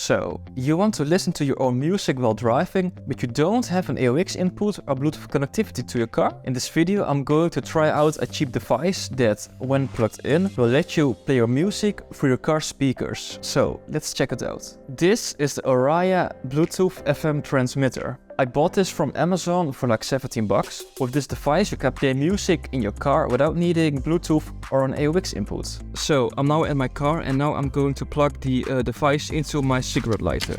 So, you want to listen to your own music while driving, but you don't have an AUX input or Bluetooth connectivity to your car? In this video I'm going to try out a cheap device that, when plugged in, will let you play your music through your car speakers. So, let's check it out. This is the Oraya Bluetooth FM transmitter. I bought this from Amazon for like 17 bucks. With this device you can play music in your car without needing Bluetooth or an AUX input. So I'm now in my car and now I'm going to plug the device into my cigarette lighter.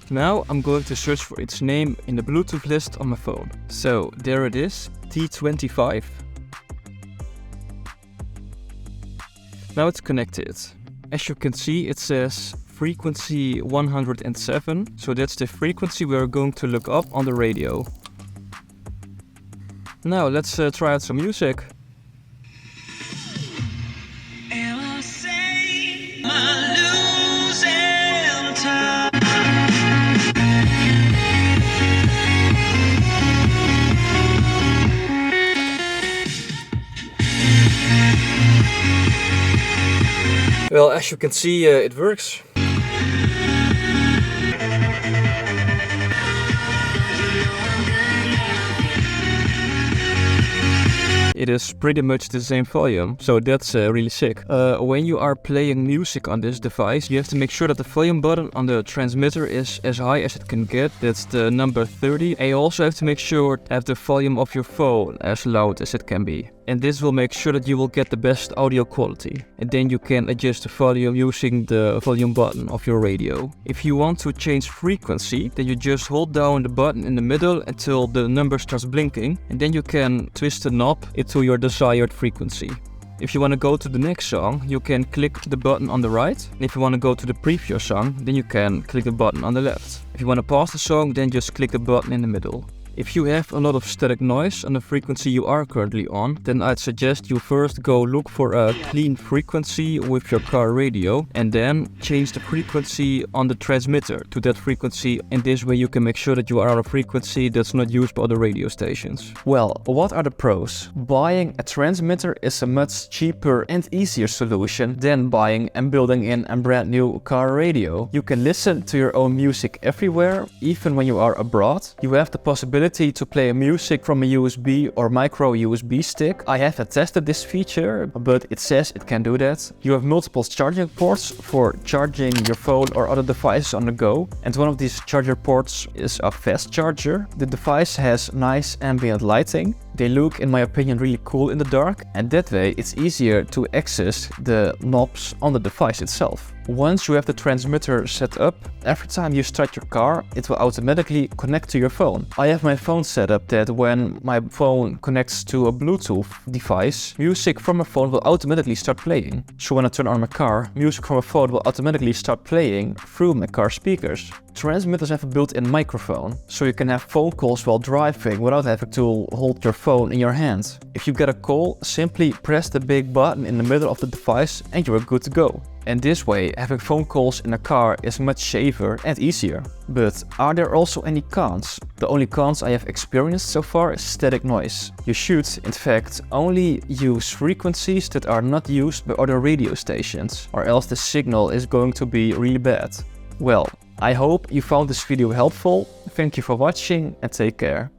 Now I'm going to search for its name in the Bluetooth list on my phone. So there it is, T25. Now it's connected. As you can see, it says frequency 107, so that's the frequency we're going to look up on the radio. Now let's try out some music. Well, as you can see, it works. It is pretty much the same volume, so that's really sick. When you are playing music on this device, you have to make sure that the volume button on the transmitter is as high as it can get. That's the number 30. And you also have to make sure to have the volume of your phone as loud as it can be. And this will make sure that you will get the best audio quality. And then you can adjust the volume using the volume button of your radio. If you want to change frequency, then you just hold down the button in the middle until the number starts blinking. And then you can twist the knob into your desired frequency. If you want to go to the next song, you can click the button on the right. And if you want to go to the previous song, then you can click the button on the left. If you want to pause the song, then just click the button in the middle. If you have a lot of static noise on the frequency you are currently on, then I'd suggest you first go look for a clean frequency with your car radio and then change the frequency on the transmitter to that frequency, and this way you can make sure that you are on a frequency that's not used by other radio stations. Well, what are the pros? Buying a transmitter is a much cheaper and easier solution than buying and building in a brand new car radio. You can listen to your own music everywhere, even when you are abroad. You have the possibility to play music from a USB or micro USB stick. I haven't tested this feature, but it says it can do that. You have multiple charging ports for charging your phone or other devices on the go, and one of these charger ports is a fast charger. The device has nice ambient lighting. They look, in my opinion, really cool in the dark, and that way it's easier to access the knobs on the device itself. Once you have the transmitter set up, every time you start your car, it will automatically connect to your phone. I have my phone set up that when my phone connects to a Bluetooth device, music from my phone will automatically start playing. So when I turn on my car, music from my phone will automatically start playing through my car speakers. Transmitters have a built-in microphone, so you can have phone calls while driving without having to hold your phone in your hand. If you get a call, simply press the big button in the middle of the device and you are good to go. And this way, having phone calls in a car is much safer and easier. But are there also any cons? The only cons I have experienced so far is static noise. You should, in fact, only use frequencies that are not used by other radio stations, or else the signal is going to be really bad. Well, I hope you found this video helpful. Thank you for watching and take care.